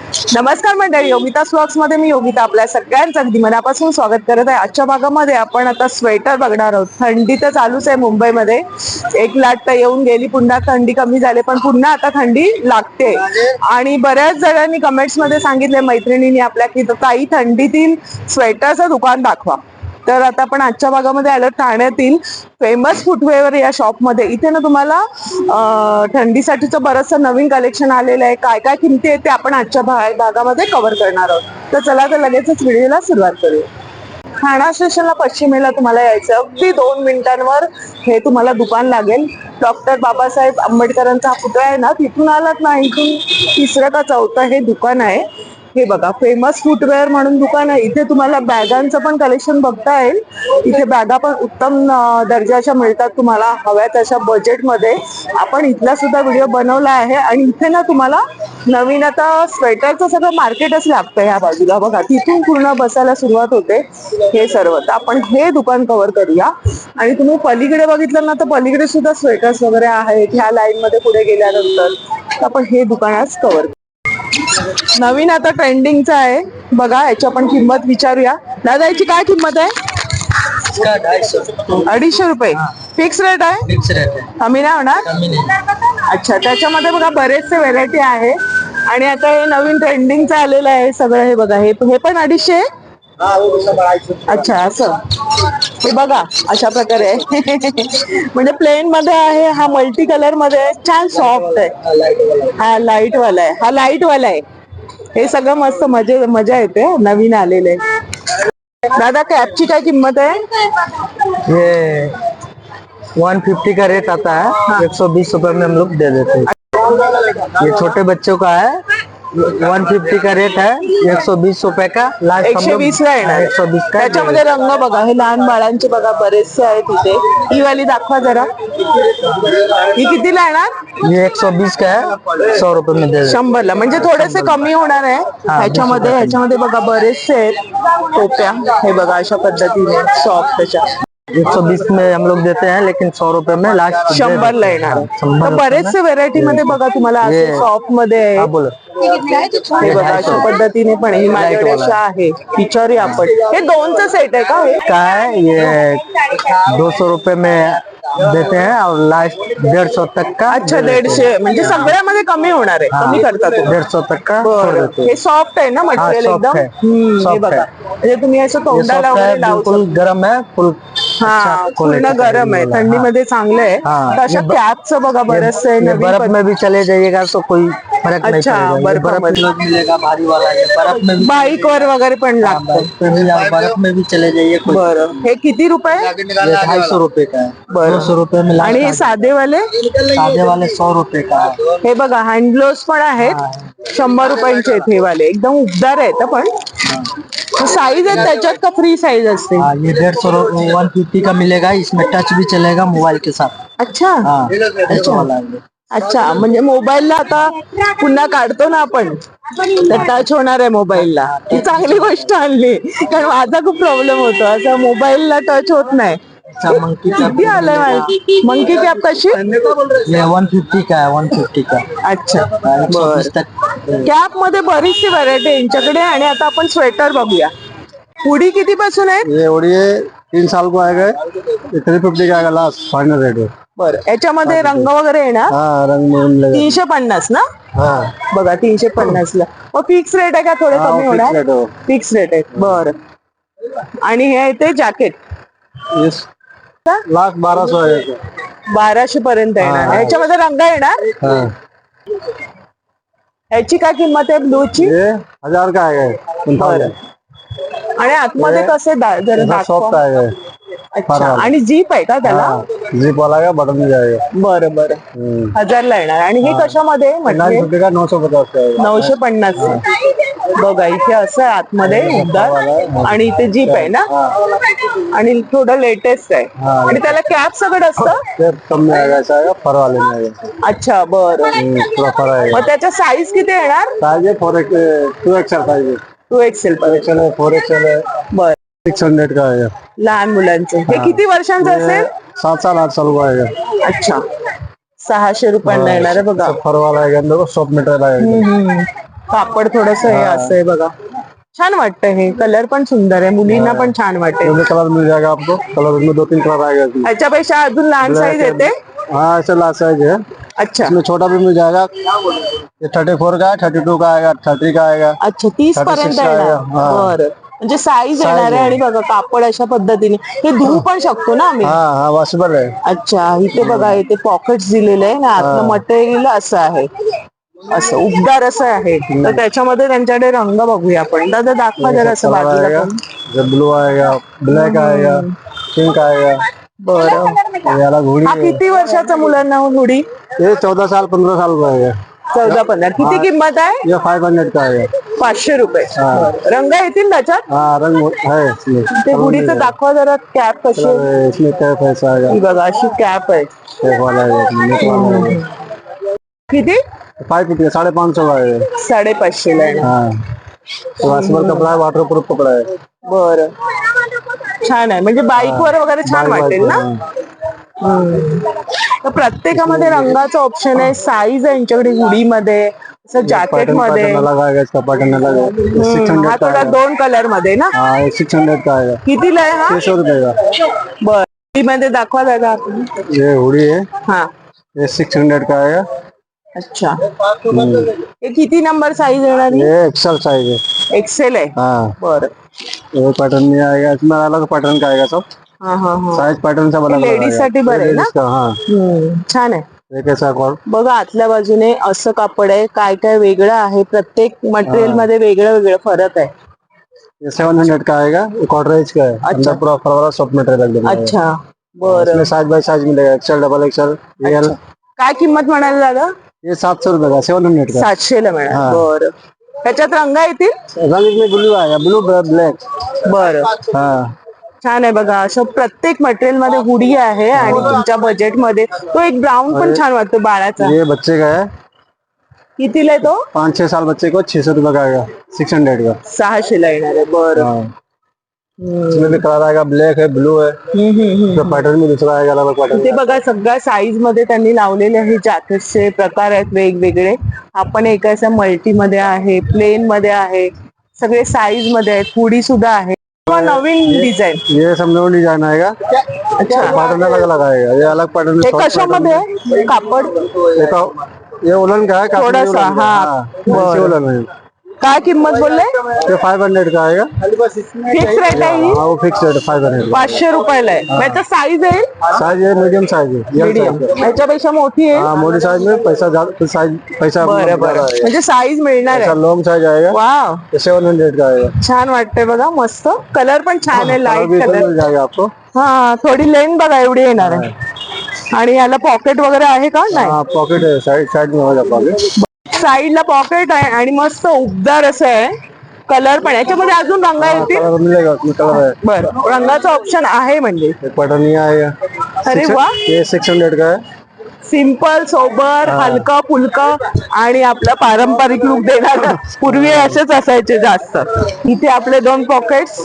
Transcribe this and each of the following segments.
नमस्कार मंडळी, योगिता व्लॉग्स मध्ये मी योगिता आपल्या सगळ्यांचं अगदी मनापासून स्वागत करत आहे. आजच्या भागामध्ये आपण आता स्वेटर बघणार आहोत. थंडी तर चालूच आहे मुंबईमध्ये. एक लाट तर येऊन गेली, पुन्हा थंडी कमी झाली, पण पुन्हा आता थंडी लागते. आणि बऱ्याच जणांनी कमेंट्स मध्ये सांगितले मैत्रिणींनी आपल्या की ताई थंडीतील स्वेटरचं दुकान दाखवा. तर आता आपण आजच्या भागामध्ये आलो ठाण्यातील फेमस फुटवेअर या शॉपमध्ये. इथे ना तुम्हाला थंडीसाठीचं बरंचसं नवीन कलेक्शन आलेलं आहे. काय काय किमती आहे ते आपण आजच्या भागामध्ये कव्हर करणार आहोत. तर चला तर लगेचच व्हिडिओला सुरुवात करूया. ठाणा स्टेशनला पश्चिमेला तुम्हाला यायचं, अगदी 2 मिनिटांवर हे तुम्हाला दुकान लागेल. डॉक्टर बाबासाहेब आंबेडकरांचा पुतळा आहे ना, तिथून आलात ना, इथून 3रं का 4थं हे दुकान आहे. हे बघा, फेमस फुटवेअर म्हणून दुकान आहे. इथे तुम्हाला बॅगांचं पण कलेक्शन बघता येईल. इथे बॅगा पण उत्तम दर्जाच्या मिळतात तुम्हाला हव्या तशा बजेटमध्ये. आपण इथला सुद्धा व्हिडिओ बनवला आहे. आणि इथे ना तुम्हाला नवीन आता स्वेटरचं सगळं मार्केटच लागतं ह्या बाजूला. बघा, तिथून पूर्ण बसायला सुरुवात होते हे सर्व. तर आपण हे दुकान कव्हर करूया. आणि तुम्ही पलीकडे बघितलं ना, तर पलीकडे सुद्धा स्वेटर्स वगैरे आहेत ह्या लाईन मध्ये पुढे गेल्यानंतर. आपण हे दुकान आज कव्हर. नवीन आता ट्रेंडिंगचं आहे बघा, याची आपण किंमत विचारूया. दादा, याची काय किंमत आहे? 250 रुपये. फिक्स रेट आहे? कमी नाही होणार? अच्छा, त्याच्यामध्ये बघा बरेचसे व्हेरायटी आहे. आणि आता हे नवीन ट्रेंडिंगचं आलेलं आहे सगळं. हे बघा, हे पण 250. अच्छा, असं हे बघा अशा प्रकारे आहे. म्हणजे प्लेन मध्ये आहे, हा मल्टी कलर मध्ये आहे, छान सॉफ्ट आहे. हा लाईट वाला आहे, हा लाईट वाला आहे. हे सगळं मस्त मजा येते. नवीन आलेले. दादा, कॅपची काय किंमत आहे? ये 150 का रेट आता है, 120 रुपए में हम लोग दे देते हैं। ये छोटे बच्चों का है, 150 का रेट है, 120 रुपए का लास्ट 120 ला येणार. 120 का। त्याच्यामध्ये रंग बघा, हे लहान बाळांचे बघा बरेचसे आहेत इथे. ही वाली दाखवा जरा, ही कितीला येणार? ये 120 का है, 100 रुपए में दे देते। 100 ला, म्हणजे थोडेसे कमी होणार आहे ह्याच्यामध्ये बघा बरेचसे आहेत टोप्या. हे बघा अशा पद्धतीने सॉफ्ट अशा 120 में हम लोग देते हैं, लेकिन 100 रुपए में लास्ट 100 ला येणार. तर बरेचसे व्हेरायटी मध्ये बघा तुम्हाला सॉफ्ट मध्ये आहे. हे बघा अशा पद्धतीने पण ही माझ्याकडे अशा आहे. विचारूया आपण, हे 2चा सेट आहे का? का ये 200 रुपए में देते हैं और लास्ट 150 तक का। अच्छा, 150 म्हणजे सगळ्यामध्ये कमी होणार आहे, कमी करतात. 150 तक का। हे सॉफ्ट आहे ना मटेरियल एकदम? हे बघा, म्हणजे तुम्ही असं तोंडाला वगैरे लावू शकता. गरम है फुल। हाँ, पूर्ण गरम है, थंडीमध्ये चांगलं आहे. तर अशा कॅपचं बघा बरंचसं आहे. बर्फ में भी चले जाइएगा तो कोई फर्क नहीं पड़ेगा। बर्फ मिलेगा भारी वाला है, बर्फ में बाईक वर वगैरे पण लागतं. बर्फ में भी चले जाइए। बरं, हे किती रुपये? 250 रुपए का है। 200 रुपए में। आणि हे साधे वाले 100 रुपए का है। हे बघा, हँड ग्लोव्स पण आहेत, 100 रुपयांचे आहेत हे वाले. एकदम उबदार आहेत. पण साइज आहे त्याच्यात का फ्री साइज असते? ये 150 150 का मिलेगा, इसमें टच भी चलेगा मोबाइल के साथ। अच्छा, अच्छा, म्हणजे मोबाईलला आता पुन्हा काढतो ना आपण, तर टच होणार आहे मोबाईलला. ही चांगली गोष्ट आणली, कारण माझा खूप प्रॉब्लेम होतो, असं मोबाईलला टच होत नाही. किती आलंय? मंकी कॅप कशी? ये 150 का है, 150 का। अच्छा, कॅप मध्ये बरीचशी व्हरायटी आहे यांच्याकडे. आणि आता आपण स्वेटर बघूया. हुडी किती पासून आहेत? ये उड़ी 3 साल को आएगा, 350 का आएगा लास्ट फाइनल रेट है। बरं, याच्यामध्ये रंग वगैरे येणार? हाँ, रंग में 350 ना? हाँ, बघा 350 ला. मग फिक्स रेट आहे का थोडे कमी होणार? फिक्स रेट आहे. बरं, आणि हे येते जॅकेट लास्ट 1200 है। 1200 पर्यंत येणार. ह्याच्यामध्ये रंग येणार? ह्याची काय किंमत आहे ब्लूची? 1000 का आएगा। आणि आतमध्ये कसे जरा सॉफ्ट दाखवा. आएगा। अच्छा, आणि जीप आहे का त्याला? जीप वाला का बटन में जाएगा। बरं बरं, 1000 ला येणार. आणि हे कशामध्ये म्हटले? 950 का। 950. बघा, इथे असं आहे आतमध्ये उबदार, आणि इथे जीप आहे ना, आणि थोडं लेटेस्ट आहे. आणि त्याला कॅप सगळं असतं? कम में आएगा, ऐसा आएगा, फर वाले में आएगा। अच्छा, बरं. थोड़ा फर आएगा। मग त्याच्या साईज किती येणार? साइज है 2XL साइज है। 2XL पर्यंत. 4XL है। बरं, 600 का आएगा। लहान मुलांचे. हे किती वर्षांचं असेल? 7 साल 8 साल को आएगा। अच्छा, 600 रुपयांना येणार आहे बघा. फर वाला आएगा, अंदर को सॉफ्ट मटेरियल आएगा। कापड थोडस हे असं बघा, छान वाटतं. हे कलर पण सुंदर आहे, मुलींना पण छान वाटेल. कलर मिल जाएगा आपको, कलर में 2-3 कलर आएगा इसमें। ह्याच्यापेक्षा अजून लहान साईज येते. हाँ ऐसे लार्ज साइज है, अच्छा इसमें छोटा भी मिल जाएगा। ये 34 का है, 32 का आएगा, 30 का आएगा। अच्छा 30 पर्यंत 36 येणार. आहे, हा. बरं, म्हणजे साईज येणार आहे. आणि बघा कापड अशा पद्धतीने हे धुवू पण शकतो ना आम्ही. हाँ हाँ वॉशेबल है। अच्छा, इथे बघा, इथे पॉकेट्स दिलेले आहे ना, आतलं मटेरियल असं आहे, असं उबदार असं आहे. तर त्याच्यामध्ये त्यांच्याकडे रंग बघूया आपण. दादा दाखवा जरा असं बाजूला आएगा, पण. ब्लू आएगा, ब्लैक आएगा, पिंक आएगा। बरं, ये अलग हुडी हा है। किती वर्षाचा मुलांना हुडी? ये 14 साल 15 साल का आएगा। 14-15. किती किंमत आहे? ये 500 का आएगा। 500 रुपये. रंग येतील त्याच्यात? हाँ रंग है इसमें। ते हुडीचं दाखवा जरा. कॅप कशी आहे? इसमें कैप ऐसा आएगा, ही बघा, अशी कॅप आहे. कैप वाला आएगा, नेट वाला आएगा। किती? 550 550 का आएगा। 550 ला आहे. हाँ वॉशेबल कपड़ा है, वाटर प्रूफ कपड़ा है। बरं, छान आहे. म्हणजे बाईकवर वगैरे छान वाटेल ना. तर प्रत्येकामध्ये रंगाचं ऑप्शन आहे, साईज आहे यांच्याकडे हुडीमध्ये, असं जॅकेट मध्ये. अलग आएगा, इसका पैटर्न अलग है। 600 हा का थोडा आएगा। 2 कलर मध्ये ना. हाँ ये 600 का आएगा। कितीला आहे हा? 600 रुपए का। बरं, हुडीमध्ये दाखवा दादा. ये हुडी है, हा ये 600 का आएगा। अच्छा, हे किती नंबर साईज येणार? ये एक्सेल साइज है। एक्सेल आहे. हाँ बरं, ये पैटर्न नहीं आएगा, इसमें अलग पैटर्न का आएगा सब। हा हा हा. साइज पैटर्न सब अलग लेडीज साठी बरं आहे ना. हाँ छान आहे. ये कैसा कॉर्ड, बघा आतल्या बाजूने असं कापड आहे, काय काय वेगळं आहे. प्रत्येक मटेरियल मध्ये वेगळं वेगळं फरक आहे. ये 700 का आएगा, ये कॉटरेज का है। अंदर पूरा फरवरा सॉफ्ट मटेरियल एकदम आएगा। अच्छा, बरं. इसमें साइज बाय साइज मिलेगा, एक्सेल, डबल एक्सेल, एल। काय किंमत म्हणाले दादा? ये 700 रुपए का, 700 का। 700 ला मिळणार. बरं, त्याच्यात रंग येतील. रंग इसमें ब्लू आएगा, ब्लू ब्लैक। बरं, हाँ छान आहे. बघा असं प्रत्येक मटेरियल मध्ये हुडी आहे. आणि तुमच्या बजेट मध्ये तो एक ब्राऊन पण छान वाटतो बाळाचा. ये बच्चे का है, कितीला आहे तो? 5-6 साल बच्चे को 600 रुपए का आएगा, 600 का। 600 ला येणार आहे. बरं. हाँ इसमें भी कलर आएगा, ब्लैक है, ब्लू है। तो पैटर्न भी दूसरा आएगा, अलग पैटर्न। ते बघा सगळ्या साईज मध्ये त्यांनी लावलेले आहे. जॅकेटचे प्रकार आहेत वेगवेगळे. आपण एका असा मल्टी मध्ये आहे, प्लेन मध्ये आहे, सगळे साईज मध्ये आहेत. हुडी सुद्धा आहे. नवीन डिझाइन. ये सब नया डिजाइन आएगा। अच्छा, पैटर्न अलग अलग आएगा, ये अलग पैटर्न। हे कशामध्ये आहे कापड? ये उलन का है, काश्मीरी थोडासा, उलन का। हाँ, हाँ, बरं. फैंसी उलन है। काय किंमत बोलले? ये 500 का आएगा। फिक्स रेट आहे ही? हाँ वो फिक्स रेट 500। 500 रुपयाला आहे. त्याचा साईज आहे साइज है मीडियम साइज है, L मीडियम, size है। याच्यापेक्षा मोठी आहे. हाँ मोटी साइज में पैसा ज्यादा, साइज पैसा बरं बरं, म्हणजे साईज मिळणार आहे. लॉन्ग साइज आएगा, वाव, ये 700 का आएगा। छान वाटतंय बघा, मस्त. कलर पण छान आहे, कलर लाईट भी इसमें कलर. मिल जाएगा आपको। हा, थोडी लेन बघा एवढी येणार आहे. आणि याला पॉकेट वगैरे आहे का? नाही, हाँ पॉकेट है, साइड साइड में होगा पॉकेट। साईडला पॉकेट आहे. आणि मस्त उबदार असं आहे. कलर पण याच्यामध्ये अजून रंग येतील. कलर मिलेगा, उसमें कलर है। बरं, रंगाचा ऑप्शन आहे म्हणजे. एक पैटर्न नहीं आएगा। अरे वा, ये 600 का है। सिंपल, सोबर, हलका फुलका आणि आपला पारंपरिक लुक देणार. पूर्वी असेच असायचे जास्त. इथे आपले 2 पॉकेट्स.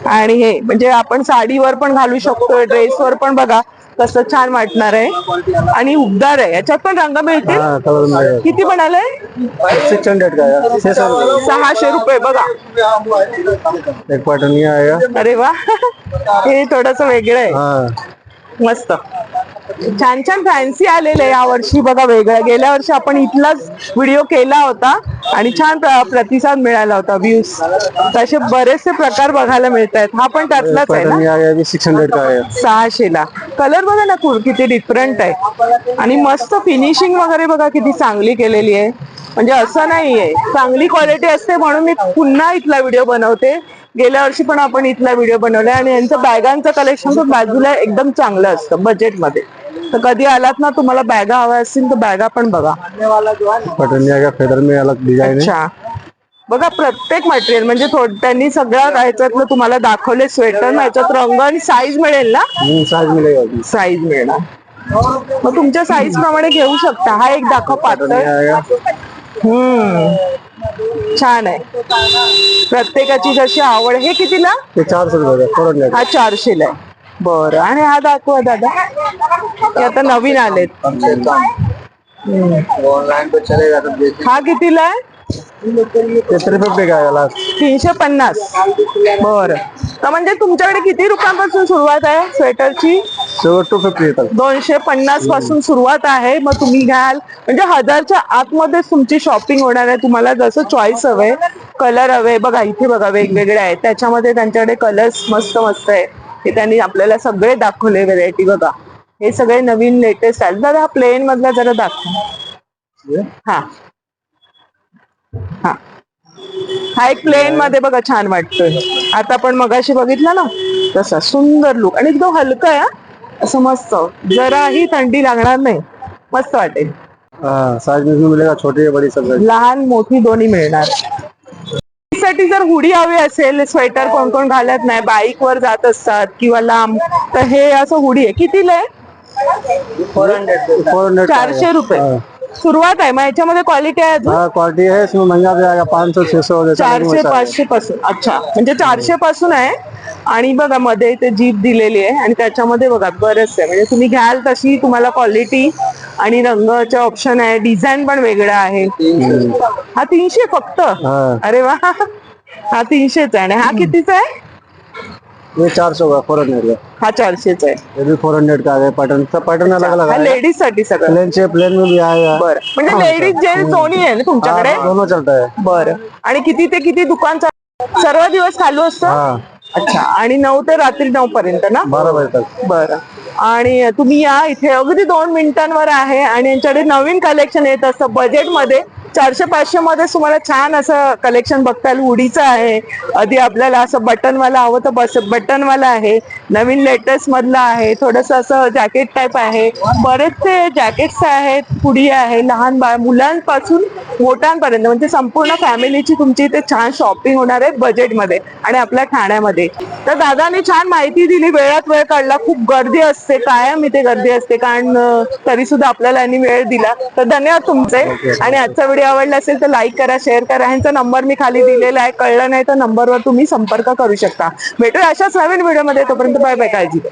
आणि हे म्हणजे आपण साडीवर पण घालू शकतो, ड्रेसवर पण. बघा कसं छान वाटणार आहे. आणि उबदार आहे. याच्यात पण रंग मिळतील. हाँ कलर मिलेगा। किती म्हणाले? 600 का है, 600 रुपए। 600 रुपये. बघा, एक पैटर्न नहीं आएगा। अरे वा, हे थोडस वेगळं आहे. हाँ मस्त, छान छान फॅन्सी आलेले या वर्षी. बघा वेगळं. गेल्या वर्षी आपण इथलाच व्हिडिओ केला होता आणि छान प्रतिसाद मिळाला होता, व्ह्यूज. तसे बरेचसे प्रकार बघायला मिळत आहेत. हा पण त्यातलाच आहे पैटर्न ना. नहीं आएगा, ये 600 का आएगा। 600 ला. कलर बघा ना किती डिफरंट आहे. आणि मस्त फिनिशिंग वगैरे बघा किती चांगली केलेली आहे. म्हणजे असं नाहीये, चांगली क्वालिटी असते म्हणून मी पुन्हा इथला व्हिडिओ बनवते. गेल्या वर्षी पण आपण इथला व्हिडिओ बनवलाय. आणि यांचं बॅगांचं कलेक्शन पण बाजूला एकदम चांगलं असतं बजेटमध्ये. तर कधी आलात ना, तुम्हाला बॅगा हव्या असतील तर बॅगा पण बघा. पैटर्न नहीं आएगा, फेदर में अलग डिजाइन है। अच्छा, बघा प्रत्येक मटेरियल म्हणजे त्यांनी सगळं ह्याच्यातलं तुम्हाला दाखवले. स्वेटर, ह्याच्यात रंग आणि साईज मिळेल ना. साइज मिलेगा उसमें। साईज मिळणार. मग तुमच्या साईज प्रमाणे घेऊ शकता. हा एक दाखव पैटर्न नहीं पातळ. आएगा। छान आहे. प्रत्येकाची जशी आवड. हे कितीला? ये 400 रुपए का, 400। हा 400 ला आहे. बरं, आणि हा दाखवा दादा. हे आता नवीन आलेत. ऑनलाइन पे चलेगा तो देखिए। हा कितीला आहे? ये 350 का है लास्ट. 350. बरं. तर म्हणजे तुमच्याकडे किती रुपयांपासून सुरुवात आहे स्वेटरची? 250 येतात. 250 पासून सुरुवात आहे. मग तुम्ही घ्याल म्हणजे 1000च्या आतमध्येच तुमची शॉपिंग होणार आहे. तुम्हाला जसं चॉईस हवंय, कलर हवे, बघा इथे बघा वेगवेगळे आहेत. त्याच्यामध्ये त्यांच्याकडे कलर्स मस्त मस्त आहे. हे त्यांनी आपल्याला सगळे दाखवले व्हेरायटी बघा. हे सगळे नवीन लेटेस्ट आहेत. दादा हा प्लेन मधला जरा दाखव. हा हा हा एक प्लेन मध्ये बघा छान वाटतोय. आता आपण मगाशी बघितलं ना तसा सुंदर लुक आणि एकदम हलका आहे हा. असं मस्त, जराही थंडी लागणार नाही, मस्त वाटेल. हाँ साइज में मिलेगा, छोटी है बड़ी सब. लहान मोठी दोन्ही मिळणार. साठी जर हुडी हवी असेल, स्वेटर कोण कोण घालत नाही, बाईक वर जात असतात किंवा लांब, तर हे असं हुडी आहे. कितीला आहे? 400. 400 रुपये सुरुवात आहे. मग याच्यामध्ये क्वालिटी आहे अजून? हाँ क्वालिटी है, इसमें महंगा भी आएगा, 500-600. 400-500 पासून. अच्छा, म्हणजे 400 पासून आहे. आणि बघा मध्ये इथे जीप दिलेली आहे आणि त्याच्यामध्ये बघा बरंच आहे. म्हणजे तुम्ही घ्याल तशी तुम्हाला क्वालिटी आणि रंगाचे ऑप्शन आहे. डिझाईन पण वेगळा आहे. हा 300 फक्त? अरे वा, हा 300चा आहे. आणि हा कितीचा आहे? ये 400 का 400 का. हा 400चा आहे. ये भी 400 का है. पैटर्न सब पैटर्न अलग अलग हा है. लेडीज साठी सगळं. प्लेन से प्लेन में भी आएगा. बरं, म्हणजे लेडीज जेंट्स दोन्ही आहे ना तुमच्याकडे? हाँ, दोनों चलता है. बरं. आणि किती ते किती दुकान सर्व दिवस चालू असतं? हाँ अच्छा, आणि 9 ते रात्री 9 पर्यंत ना? 12 बजे तक. बरं. आणि तुम्ही या इथे, अगदी 2 मिनिटांवर आहे. आणि यांच्याकडे नवीन कलेक्शन येत असतं बजेटमध्ये. 400-500 मध्ये तुम्हाला छान असं कलेक्शन बघता येईल. हुडीचं आहे, आधी आपल्याला असं बटनवाला हवं तर बस बटनवाला आहे, नवीन लेटेस्ट मधलं आहे, थोडस असं जॅकेट टाईप आहे, बरेचसे जॅकेट्स आहेत, हुडी आहे, लहान मुलांपासून मोठ्यांपर्यंत, म्हणजे संपूर्ण फॅमिलीची तुमची इथे छान शॉपिंग होणार आहे बजेटमध्ये आणि आपल्या ठाण्यामध्ये. तर दादाने छान माहिती दिली, वेळात वेळ काढला. खूप गर्दी असते, कायम इथे गर्दी असते, कारण तरी सुद्धा आपल्याला यांनी वेळ दिला. तर धन्यवाद तुमचे. आणि आजचा व्हिडिओ आवडला असेल तर लाईक करा, शेअर करा. ह्यांचा नंबर मी खाली दिलेला आहे, कळलं नाही तर नंबरवर तुम्ही संपर्क करू शकता. भेटूया अशाच नवीन व्हिडिओमध्ये. तोपर्यंत बाय बाय, काळजी घ्या.